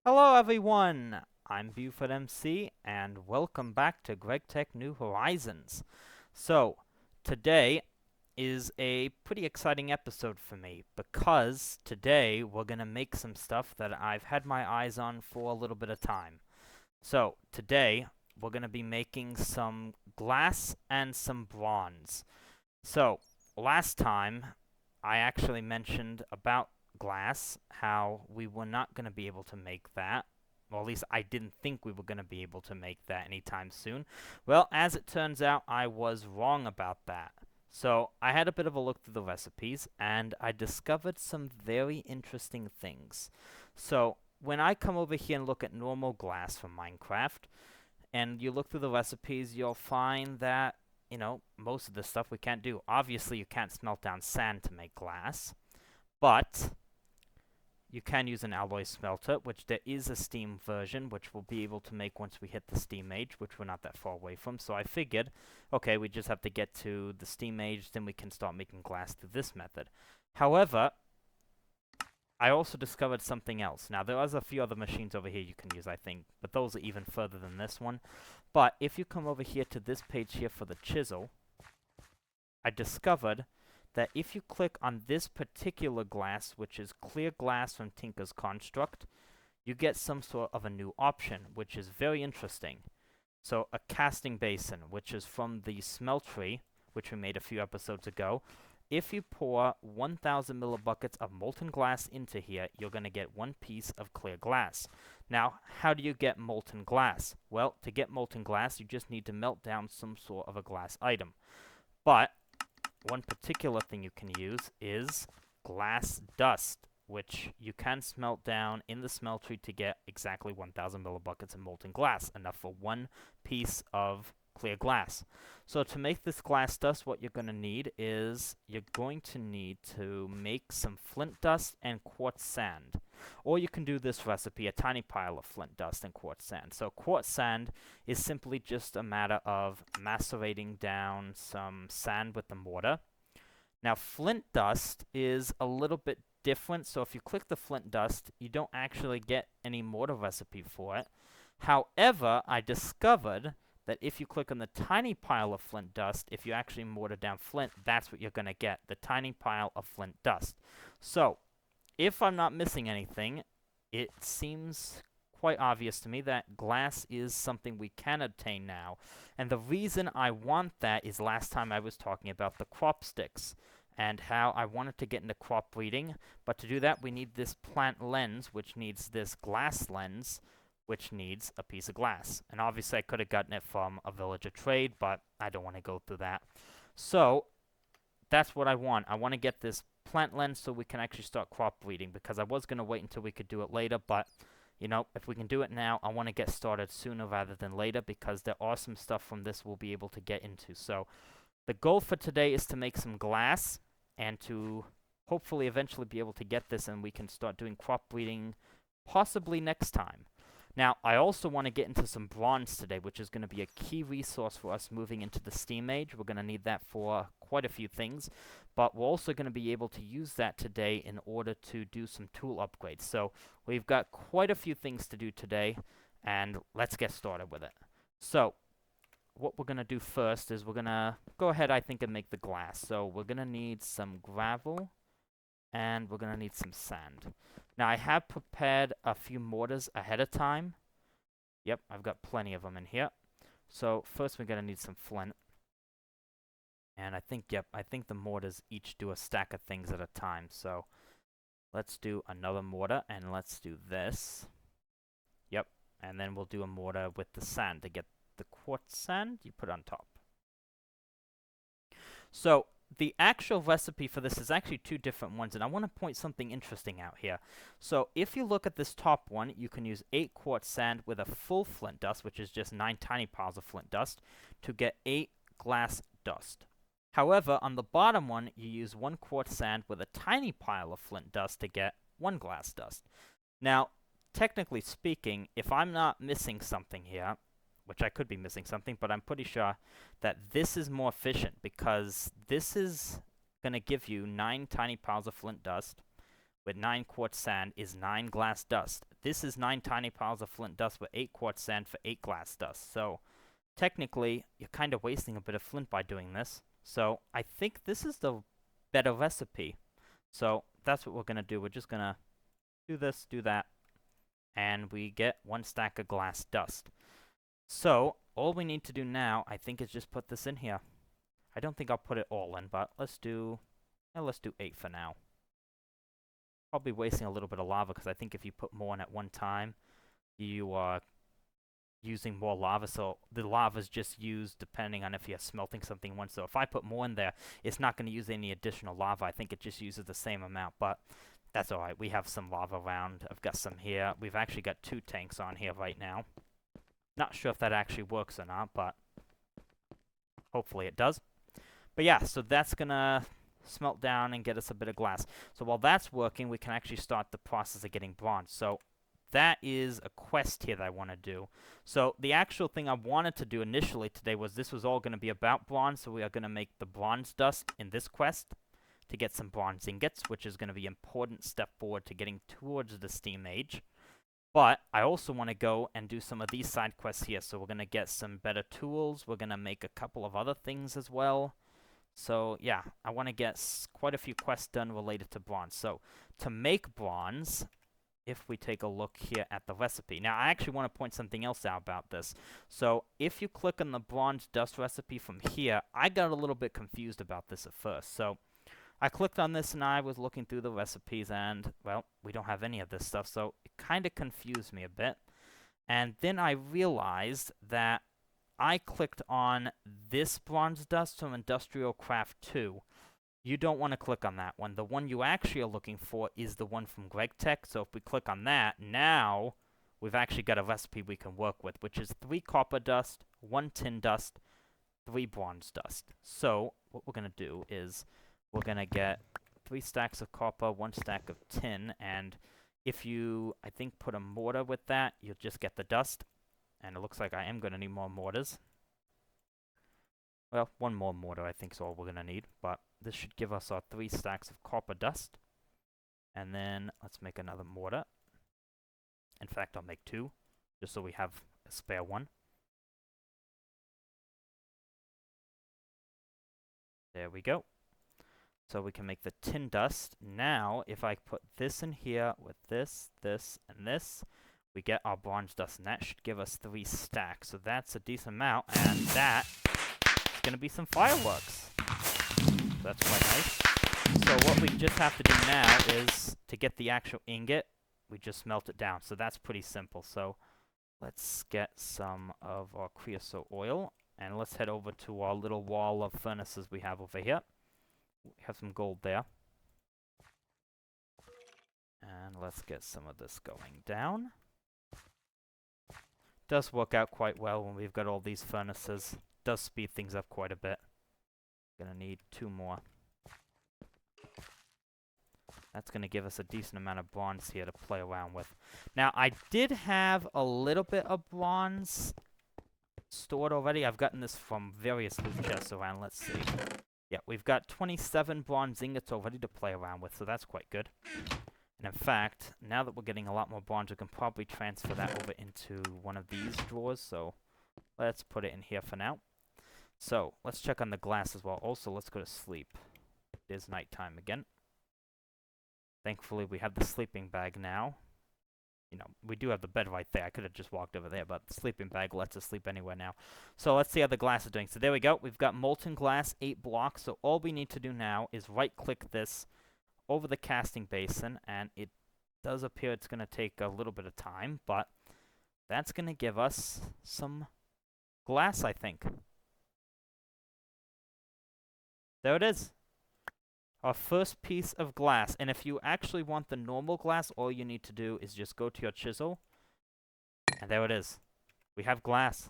Hello everyone, I'm Buford MC, and welcome back to GregTech New Horizons. So, today is a pretty exciting episode for me, because today we're going to make some stuff that I've had my eyes on for a little bit of time. So, today we're going to be making some glass and some bronze. So, last time I actually mentioned about glass, how we were not going to be able to make that. Well, at least I didn't think we were going to be able to make that anytime soon. Well, as it turns out, I was wrong about that. So, I had a bit of a look through the recipes, and I discovered some very interesting things. So, when I come over here and look at normal glass from Minecraft, and you look through the recipes, you'll find that, most of the stuff we can't do. Obviously, you can't smelt down sand to make glass, but you can use an alloy smelter, which there is a Steam version, which we'll be able to make once we hit the Steam age, which we're not that far away from. So I figured, okay, we just have to get to the Steam age, then we can start making glass through this method. However, I also discovered something else. Now, there are a few other machines over here you can use, I think, but those are even further than this one. But if you come over here to this page here for the chisel, I discovered that if you click on this particular glass, which is clear glass from Tinker's Construct, you get some sort of a new option, which is very interesting. So, a casting basin, which is from the smeltery, which we made a few episodes ago. If you pour 1,000 millibuckets of molten glass into here, you're going to get one piece of clear glass. Now, how do you get molten glass? Well, to get molten glass, you just need to melt down some sort of a glass item. But one particular thing you can use is glass dust, which you can smelt down in the smeltery to get exactly 1,000 millibuckets of molten glass, enough for one piece of clear glass. So to make this glass dust, what you're going to need is you're going to need to make some flint dust and quartz sand. Or you can do this recipe, a tiny pile of flint dust and quartz sand. So quartz sand is simply just a matter of macerating down some sand with the mortar. Now flint dust is a little bit different, so if you click the flint dust, you don't actually get any mortar recipe for it. However, I discovered that if you click on the tiny pile of flint dust, if you actually mortar down flint, that's what you're going to get, the tiny pile of flint dust. So, if I'm not missing anything, it seems quite obvious to me that glass is something we can obtain now. And the reason I want that is last time I was talking about the crop sticks and how I wanted to get into crop breeding, but to do that we need this plant lens, which needs this glass lens, which needs a piece of glass. And obviously I could have gotten it from a village of trade, but I don't want to go through that. So, that's what I want. I want to get this plant lens so we can actually start crop breeding, because I was going to wait until we could do it later, but, if we can do it now, I want to get started sooner rather than later, because there are some stuff from this we'll be able to get into. So, the goal for today is to make some glass, and to hopefully eventually be able to get this, and we can start doing crop breeding possibly next time. Now, I also want to get into some bronze today, which is going to be a key resource for us moving into the Steam Age. We're going to need that for quite a few things, but we're also going to be able to use that today in order to do some tool upgrades. So, we've got quite a few things to do today, and let's get started with it. So, what we're going to do first is we're going to go ahead, I think, and make the glass. So, we're going to need some gravel, and we're going to need some sand. Now, I have prepared a few mortars ahead of time. Yep, I've got plenty of them in here. So, first we're going to need some flint. And I think the mortars each do a stack of things at a time. So, let's do another mortar, and let's do this. Yep, and then we'll do a mortar with the sand to get the quartz sand you put on top. So, the actual recipe for this is actually two different ones, and I want to point something interesting out here. So, if you look at this top one, you can use 8 quartz sand with a full flint dust, which is just 9 tiny piles of flint dust, to get 8 glass dust. However, on the bottom one, you use 1 quartz sand with a tiny pile of flint dust to get 1 glass dust. Now, technically speaking, if I'm not missing something here, which I could be missing something, but I'm pretty sure that this is more efficient, because this is going to give you 9 tiny piles of flint dust with 9 quartz sand is 9 glass dust. this is 9 tiny piles of flint dust with 8 quartz sand for 8 glass dust. So technically, you're kind of wasting a bit of flint by doing this. So I think this is the better recipe. So that's what we're going to do. We're just going to do this, do that, and we get 1 stack of glass dust. So all we need to do now, I think, is just put this in here. I don't think I'll put it all in, but let's do 8 for now. Probably wasting a little bit of lava, because I think if you put more in at one time, you are using more lava, so the lava's just used depending on if you're smelting something once. So if I put more in there, it's not going to use any additional lava. I think it just uses the same amount, but that's alright. We have some lava around. I've got some here. We've actually got 2 tanks on here right now. Not sure if that actually works or not, but hopefully it does. But yeah, so that's going to smelt down and get us a bit of glass. So while that's working, we can actually start the process of getting bronze. So that is a quest here that I want to do. So the actual thing I wanted to do initially today was this was all going to be about bronze, so we are going to make the bronze dust in this quest to get some bronze ingots, which is going to be an important step forward to getting towards the Steam Age. But I also want to go and do some of these side quests here, so we're going to get some better tools. We're going to make a couple of other things as well. So yeah, I want to get quite a few quests done related to bronze. So to make bronze, if we take a look here at the recipe. Now, I actually want to point something else out about this. So if you click on the bronze dust recipe from here, I got a little bit confused about this at first. So I clicked on this and I was looking through the recipes and, well, we don't have any of this stuff. So it kind of confused me a bit. And then I realized that I clicked on this bronze dust from Industrial Craft 2. You don't want to click on that one. The one you actually are looking for is the one from GregTech. So if we click on that, now we've actually got a recipe we can work with, which is 3 copper dust, 1 tin dust, 3 bronze dust. So what we're going to do is we're going to get 3 stacks of copper, 1 stack of tin, and if you, I think, put a mortar with that, you'll just get the dust. And it looks like I am going to need more mortars. Well, 1 more mortar I think is all we're going to need, but this should give us our 3 stacks of copper dust. And then let's make another mortar. In fact, I'll make 2, just so we have a spare one. There we go. So we can make the tin dust. Now, if I put this in here with this, this, and this, we get our bronze dust, and that should give us 3 stacks. So that's a decent amount, and that is going to be some fireworks. So that's quite nice. So what we just have to do now is, to get the actual ingot, we just melt it down. So that's pretty simple. So let's get some of our creosote oil, and let's head over to our little wall of furnaces we have over here. We have some gold there. And let's get some of this going down. Does work out quite well when we've got all these furnaces. Does speed things up quite a bit. Gonna need 2 more. That's gonna give us a decent amount of bronze here to play around with. Now, I did have a little bit of bronze stored already. I've gotten this from various loot chests around. Let's see. Yeah, we've got 27 bronze ingots already to play around with, so that's quite good. And in fact, now that we're getting a lot more bronze, we can probably transfer that over into one of these drawers. So let's put it in here for now. So let's check on the glass as well. Also, let's go to sleep. It is nighttime again. Thankfully, we have the sleeping bag now. You know, we do have the bed right there. I could have just walked over there, but the sleeping bag lets us sleep anywhere now. So let's see how the glass is doing. So there we go. We've got molten glass, 8 blocks. So all we need to do now is right-click this over the casting basin, and it does appear it's going to take a little bit of time, but that's going to give us some glass, I think. There it is. Our first piece of glass. And if you actually want the normal glass, all you need to do is just go to your chisel, and there it is. We have glass.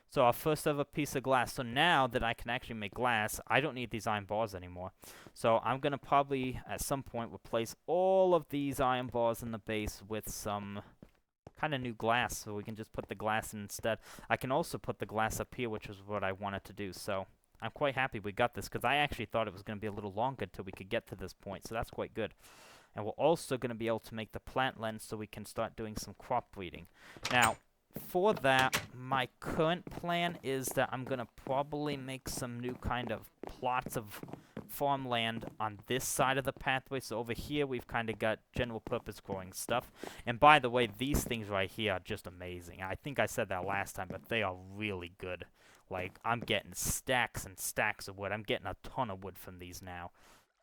So our first ever piece of glass. So now that I can actually make glass, I don't need these iron bars anymore. So I'm going to probably, at some point, replace all of these iron bars in the base with some kind of new glass. So we can just put the glass in instead. I can also put the glass up here, which is what I wanted to do. So I'm quite happy we got this, because I actually thought it was going to be a little longer until we could get to this point. So that's quite good. And we're also going to be able to make the plant lens so we can start doing some crop breeding. Now, for that, my current plan is that I'm going to probably make some new kind of plots of farmland on this side of the pathway. So over here, we've kind of got general purpose growing stuff. And by the way, these things right here are just amazing. I think I said that last time, but they are really good. Like, I'm getting stacks and stacks of wood. I'm getting a ton of wood from these now.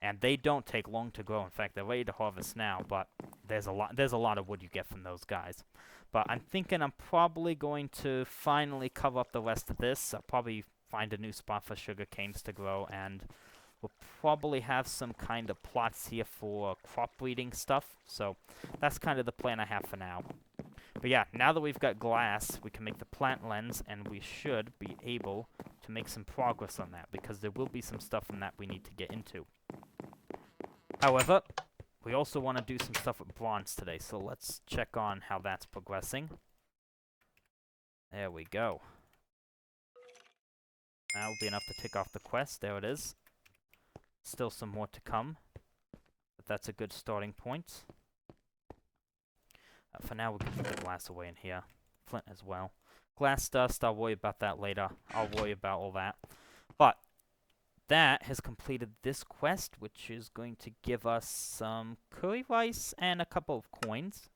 And they don't take long to grow. In fact, they're ready to harvest now, but there's a lot of wood you get from those guys. But I'm thinking I'm probably going to finally cover up the rest of this. I'll probably find a new spot for sugar canes to grow, and we'll probably have some kind of plots here for crop breeding stuff. So that's kind of the plan I have for now. But yeah, now that we've got glass, we can make the plant lens, and we should be able to make some progress on that, because there will be some stuff from that we need to get into. However, we also want to do some stuff with bronze today, so let's check on how that's progressing. There we go. That will be enough to tick off the quest. There it is. Still some more to come, but that's a good starting point. For now, we can put the glass away in here. Flint as well. Glass dust, I'll worry about that later. I'll worry about all that. But that has completed this quest, which is going to give us some curry rice and a couple of coins.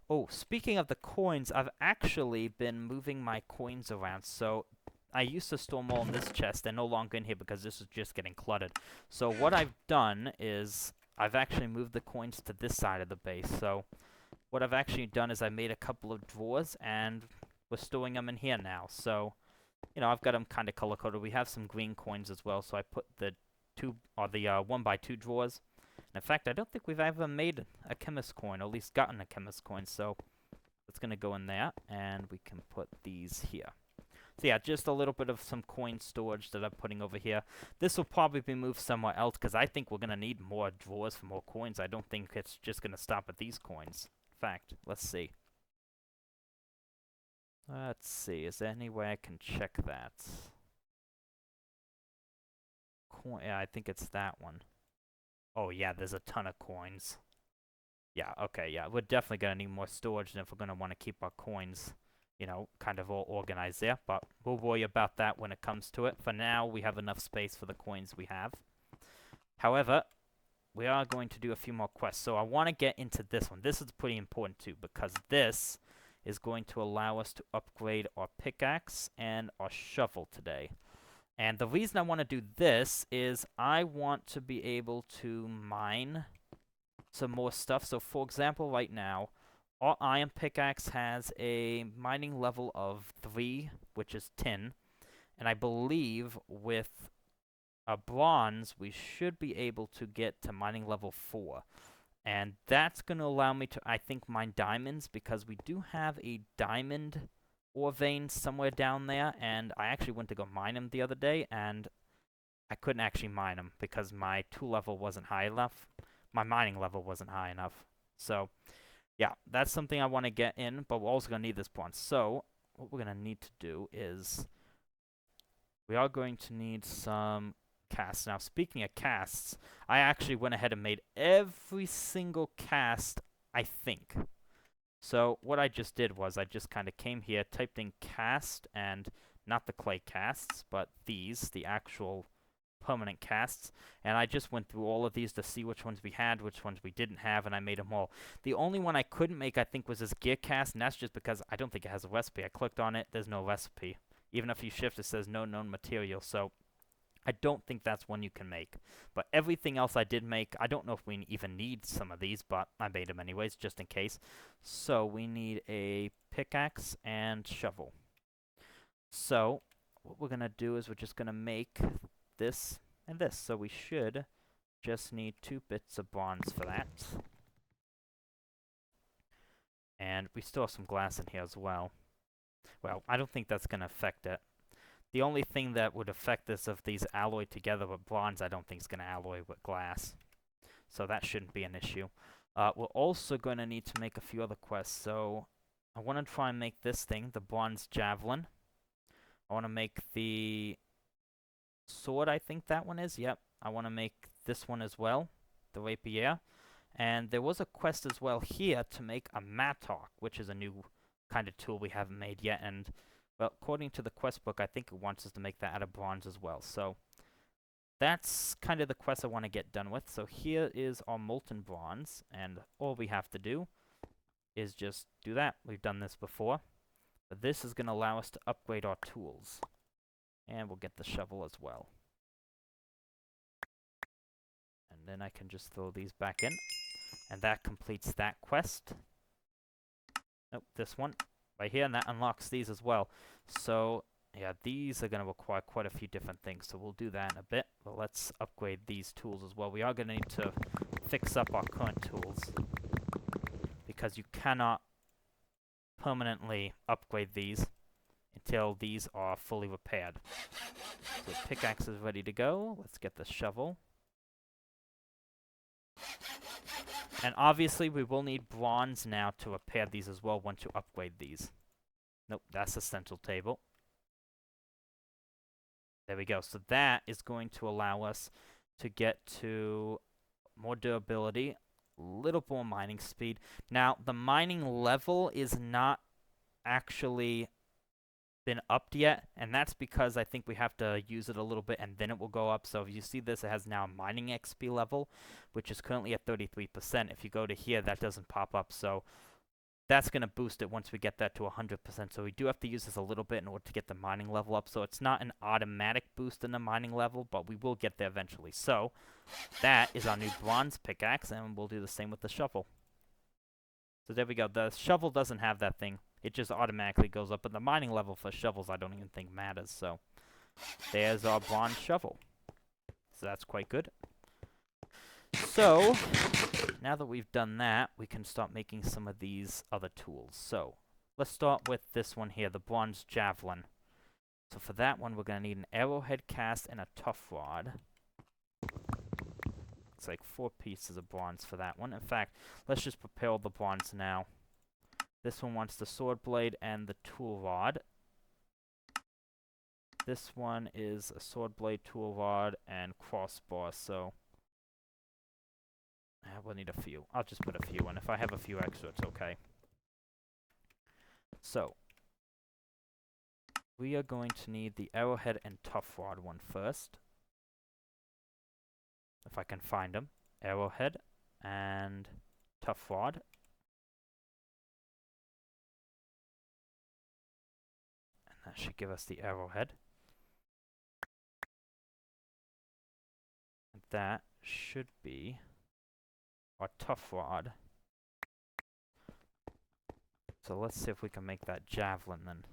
Oh, speaking of the coins, I've actually been moving my coins around. So I used to store them all in this chest. They're no longer in here because this is just getting cluttered. So what I've done is I've actually moved the coins to this side of the base. So what I've actually done is I made a couple of drawers, and we're storing them in here now. So, you know, I've got them kind of color-coded. We have some green coins as well, so I put the 1x2 drawers. And in fact, I don't think we've ever made a chemist coin, or at least gotten a chemist coin, so it's going to go in there, and we can put these here. So yeah, just a little bit of some coin storage that I'm putting over here. This will probably be moved somewhere else, because I think we're going to need more drawers for more coins. I don't think it's just going to stop at these coins. In fact, let's see. Let's see, is there any way I can check that? Yeah, I think it's that one. Oh yeah, there's a ton of coins. Yeah, okay, yeah, we're definitely going to need more storage if we're going to want to keep our coins, you know, kind of all organized there. But we'll worry about that when it comes to it. For now, we have enough space for the coins we have. However, we are going to do a few more quests. So I want to get into this one. This is pretty important too, because this is going to allow us to upgrade our pickaxe and our shovel today. And the reason I want to do this is I want to be able to mine some more stuff. So for example, right now, our iron pickaxe has a mining level of 3, which is tin. And I believe with a bronze, we should be able to get to mining level 4. And that's going to allow me to, I think, mine diamonds, because we do have a diamond ore vein somewhere down there, and I actually went to go mine them the other day, and I couldn't actually mine them because my tool level wasn't high enough. My mining level wasn't high enough. So, yeah, that's something I want to get in, but we're also going to need this bronze. So, what we're going to need to do is we are going to need some casts. Now, speaking of casts, I actually went ahead and made every single cast, I think. So what I just did was I just kind of came here, typed in cast, and not the clay casts, but these, the actual permanent casts, and I just went through all of these to see which ones we had, which ones we didn't have, and I made them all. The only one I couldn't make, I think, was this gear cast, and that's just because I don't think it has a recipe. I clicked on it, there's no recipe. Even if you shift, it says no known material, so I don't think that's one you can make. But everything else I did make, I don't know if we even need some of these, but I made them anyways, just in case. So we need a pickaxe and shovel. So what we're going to do is we're just going to make this and this. So we should just need 2 bits of bronze for that. And we still have some glass in here as well. Well, I don't think that's going to affect it. The only thing that would affect this if these alloy together with bronze, I don't think is going to alloy with glass. So that shouldn't be an issue. We're also going to need to make a few other quests. So I want to try and make this thing, the bronze javelin. I want to make the sword, I think that one is. Yep, I want to make this one as well. the rapier. And there was a quest as well here to make a mattock, which is a new kind of tool we haven't made yet. And, well, according to the quest book, I think it wants us to make that out of bronze as well. So that's kind of the quest I want to get done with. So here is our molten bronze, and all we have to do is just do that. We've done this before. But this is going to allow us to upgrade our tools. And we'll get the shovel as well. And then I can just throw these back in. And that completes that quest. Nope, this one right here, and that unlocks these as well. So, yeah, these are going to require quite a few different things, so we'll do that in a bit. But let's upgrade these tools as well. We are going to need to fix up our current tools, because you cannot permanently upgrade these until these are fully repaired. So the pickaxe is ready to go. Let's get the shovel. And obviously we will need bronze now to repair these as well once you upgrade these. Nope, that's the central table. There we go. So that is going to allow us to get to more durability, a little more mining speed. Now, the mining level is not actually been upped yet, and that's because I think we have to use it a little bit and then it will go up. So if you see this, it has now a mining XP level, which is currently at 33%. If you go to here, that doesn't pop up, so that's going to boost it once we get that to 100%. So we do have to use this a little bit in order to get the mining level up. So it's not an automatic boost in the mining level, but we will get there eventually. So that is our new bronze pickaxe, and we'll do the same with the shovel. So there we go. The shovel doesn't have that thing. It just automatically goes up. But the mining level for shovels I don't even think matters. So there's our bronze shovel. So that's quite good. So now that we've done that, we can start making some of these other tools. So let's start with this one here, the bronze javelin. So for that one, we're going to need an arrowhead cast and a tough rod. It's like 4 pieces of bronze for that one. In fact, let's just prepare all the bronze now. This one wants the sword blade and the tool rod. This one is a sword blade, tool rod, and crossbar, so we'll need a few. I'll just put a few in. If I have a few extra, it's okay. So we are going to need the arrowhead and tough rod one first. If I can find them. Arrowhead and tough rod. And that should give us the arrowhead. And that should be our tough rod. So let's see if we can make that javelin then.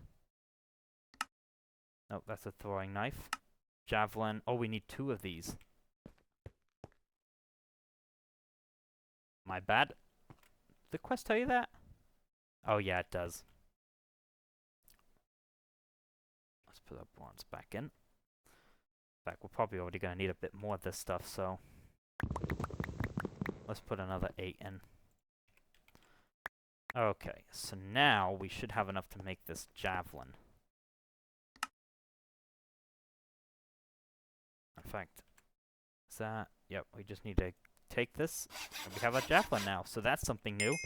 Nope, that's a throwing knife. Javelin. Oh, we need 2 of these. My bad. Did the quest tell you that? Oh, yeah, it does. Let's put our bronze back in. In fact, we're probably already going to need a bit more of this stuff, so let's put another 8 in. Okay, so now we should have enough to make this javelin. In fact, is that... Yep, we just need to take this, and we have a javelin now, so that's something new.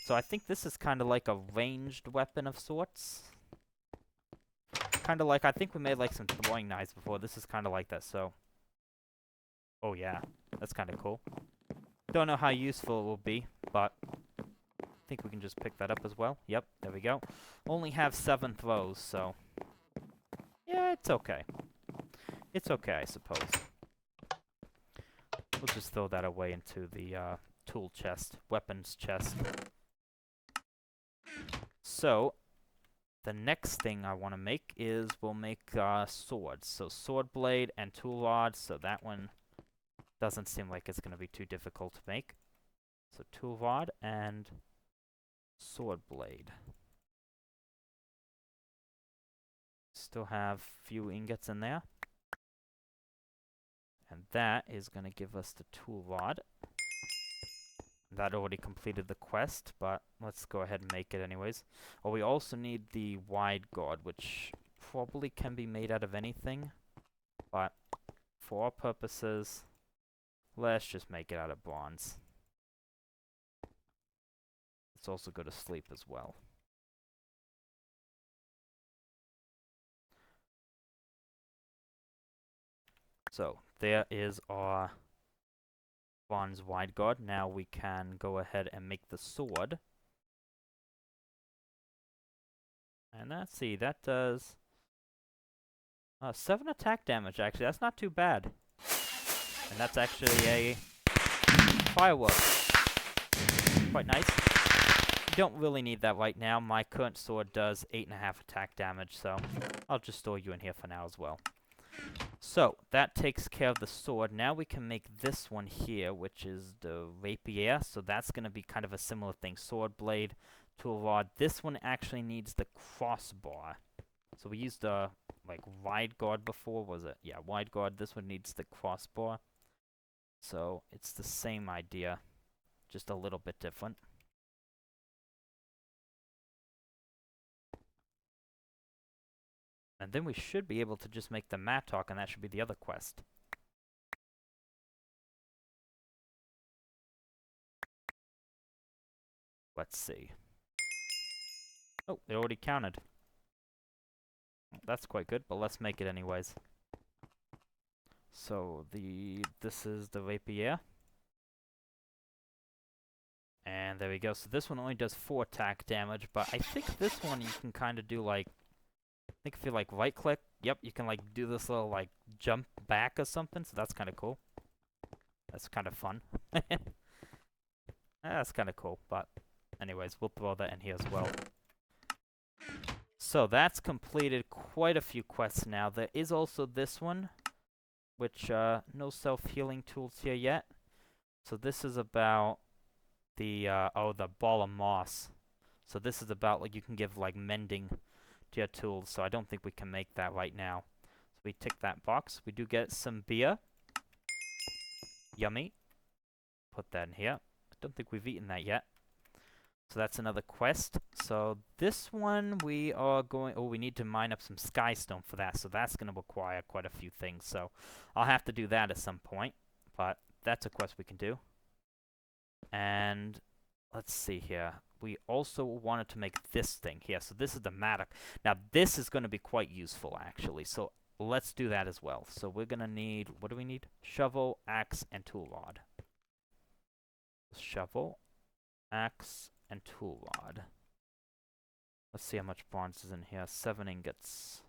So I think this is kind of like a ranged weapon of sorts. Kind of like, I think we made like some throwing knives before. This is kind of like that, so... Oh yeah, that's kind of cool. Don't know how useful it will be, but I think we can just pick that up as well. Yep, there we go. Only have 7 throws, so... Yeah, it's okay. It's okay, I suppose. We'll just throw that away into the tool chest, weapons chest. So, the next thing I want to make is we'll make swords. So sword blade and tool rod, so that one doesn't seem like it's going to be too difficult to make. So tool rod and sword blade. Still have a few ingots in there. And that is going to give us the tool rod. That already completed the quest, but let's go ahead and make it anyways. Oh, we also need the wide guard, which probably can be made out of anything. But for our purposes, Let's just make it out of bronze. Let's also go to sleep as well. So, there is our bronze wide guard. Now we can go ahead and make the sword. And let's see, that does 7 attack damage, actually. That's not too bad. And that's actually a firework. Quite nice. You don't really need that right now. My current sword does 8.5 attack damage, so I'll just store you in here for now as well. So, that takes care of the sword. Now we can make this one here, which is the rapier. So that's going to be kind of a similar thing. Sword blade, tool rod. This one actually needs the crossbar. So we used the, like, wide guard before, was it? Yeah, wide guard. This one needs the crossbar. So it's the same idea, just a little bit different. And then we should be able to just make the mattock, and that should be the other quest. Let's see. Oh, it already counted. That's quite good, but let's make it anyways. So, this is the rapier. And there we go. So this one only does 4 attack damage, but I think this one you can kind of do like, I think if you like right click, yep, you can like do this little like jump back or something, so that's kind of cool. That's kind of fun. That's kind of cool, but anyways, we'll throw that in here as well. So that's completed quite a few quests now. There is also this one, which no self-healing tools here yet. So this is about the the ball of moss. So this is about like you can give like mending to your tools. So I don't think we can make that right now. So we tick that box. We do get some beer. Yummy. Put that in here. I don't think we've eaten that yet. So that's another quest. So this one we are going... Oh, we need to mine up some skystone for that. So that's going to require quite a few things. So I'll have to do that at some point. But that's a quest we can do. And let's see here. We also wanted to make this thing here. So this is the mattock. Now this is going to be quite useful actually. So let's do that as well. So we're going to need... What do we need? Shovel, axe, and tool rod. Shovel, axe, and tool rod. Let's see how much bronze is in here. 7 ingots.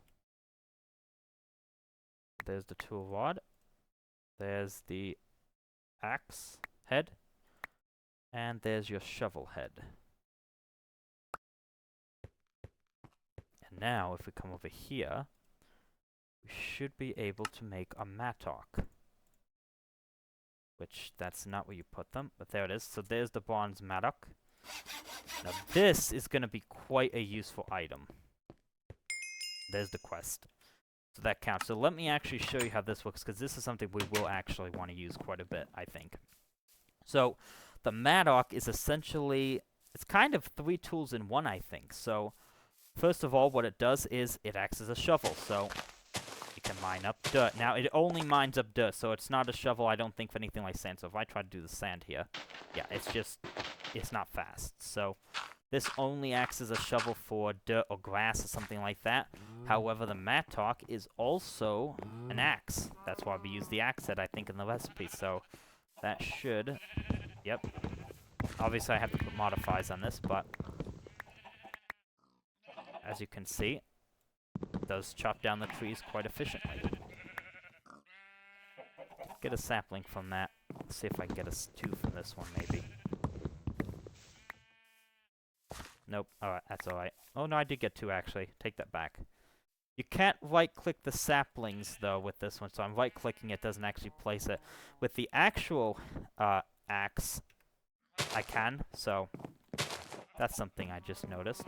There's the tool rod. There's the axe head. And there's your shovel head. And now, if we come over here, we should be able to make a mattock. Which, that's not where you put them, but there it is. So there's the bronze mattock. Now this is going to be quite a useful item. There's the quest. So that counts. So let me actually show you how this works, because this is something we will actually want to use quite a bit, I think. So the mattock is essentially, it's kind of 3 tools in one, I think. So first of all, what it does is it acts as a shovel. So you can mine up dirt. Now, it only mines up dirt, so it's not a shovel, I don't think, for anything like sand. So if I try to do the sand here, yeah, it's not fast. So this only acts as a shovel for dirt or grass or something like that. However, the mattock is also an axe. That's why we use the axe head, I think, in the recipe. So that should, yep. Obviously, I have to put modifiers on this, but as you can see, it does chop down the trees quite efficiently. Get a sapling from that. Let's see if I can get a 2 from this one, maybe. Nope. Alright, that's alright. Oh, no, I did get 2, actually. Take that back. You can't right-click the saplings, though, with this one, so I'm right-clicking it, doesn't actually place it. With the actual axe, I can, so that's something I just noticed.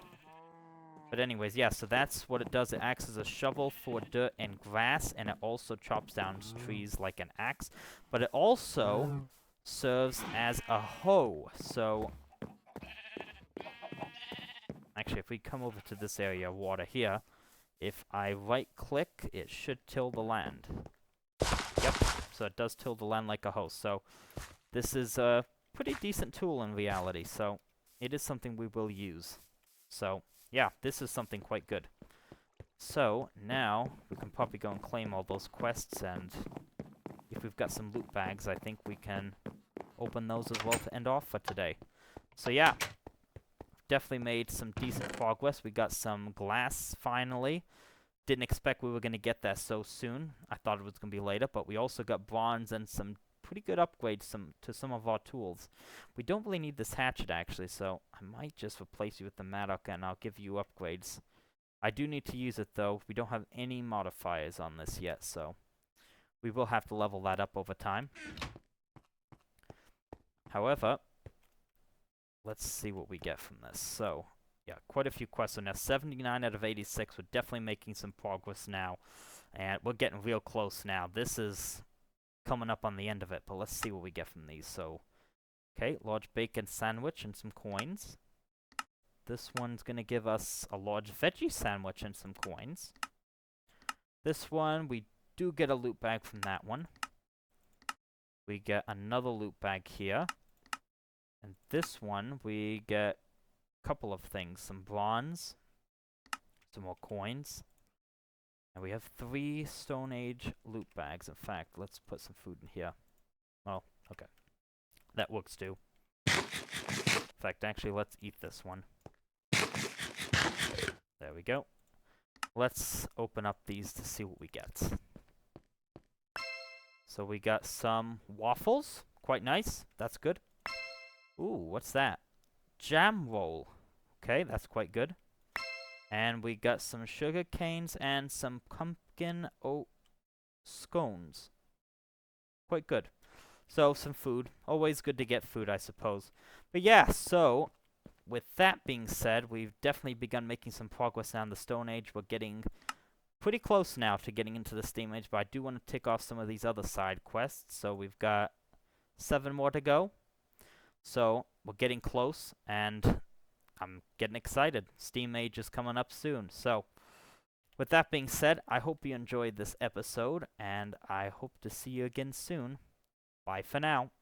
But anyways, yeah, so that's what it does. It acts as a shovel for dirt and grass, and it also chops down trees like an axe. But it also serves as a hoe. So, actually, if we come over to this area of water here, if I right-click, it should till the land. Yep. so it does till the land like a host. So this is a pretty decent tool in reality, so it is something we will use. So yeah, this is something quite good. So now we can probably go and claim all those quests, and if we've got some loot bags, I think we can open those as well to end off for today. So yeah, definitely made some decent progress. We got some glass finally. Didn't expect we were going to get that so soon. I thought it was going to be later, but we also got bronze and some pretty good upgrades to some of our tools. We don't really need this hatchet, actually, so I might just replace you with the mattock, and I'll give you upgrades. I do need to use it, though. We don't have any modifiers on this yet, so we will have to level that up over time. However, let's see what we get from this. So, yeah, quite a few quests. So now 79 out of 86. We're definitely making some progress now. And we're getting real close now. This is coming up on the end of it, but let's see what we get from these. So, okay, large bacon sandwich and some coins. This one's going to give us a large veggie sandwich and some coins. This one, we do get a loot bag from that one. We get another loot bag here. And this one, we get a couple of things. Some bronze, some more coins. And we have 3 Stone Age loot bags. In fact, let's put some food in here. Oh, okay. That works too. In fact, actually, let's eat this one. There we go. Let's open up these to see what we get. So we got some waffles. Quite nice. That's good. Ooh, what's that? Jam roll. Okay, that's quite good. And we got some sugar canes and some pumpkin oat scones. Quite good. So, some food. Always good to get food, I suppose. But yeah, so with that being said, we've definitely begun making some progress down the Stone Age. We're getting pretty close now to getting into the Steam Age, but I do want to tick off some of these other side quests. So we've got 7 more to go. So we're getting close, and I'm getting excited. Steam Age is coming up soon. So with that being said, I hope you enjoyed this episode, and I hope to see you again soon. Bye for now.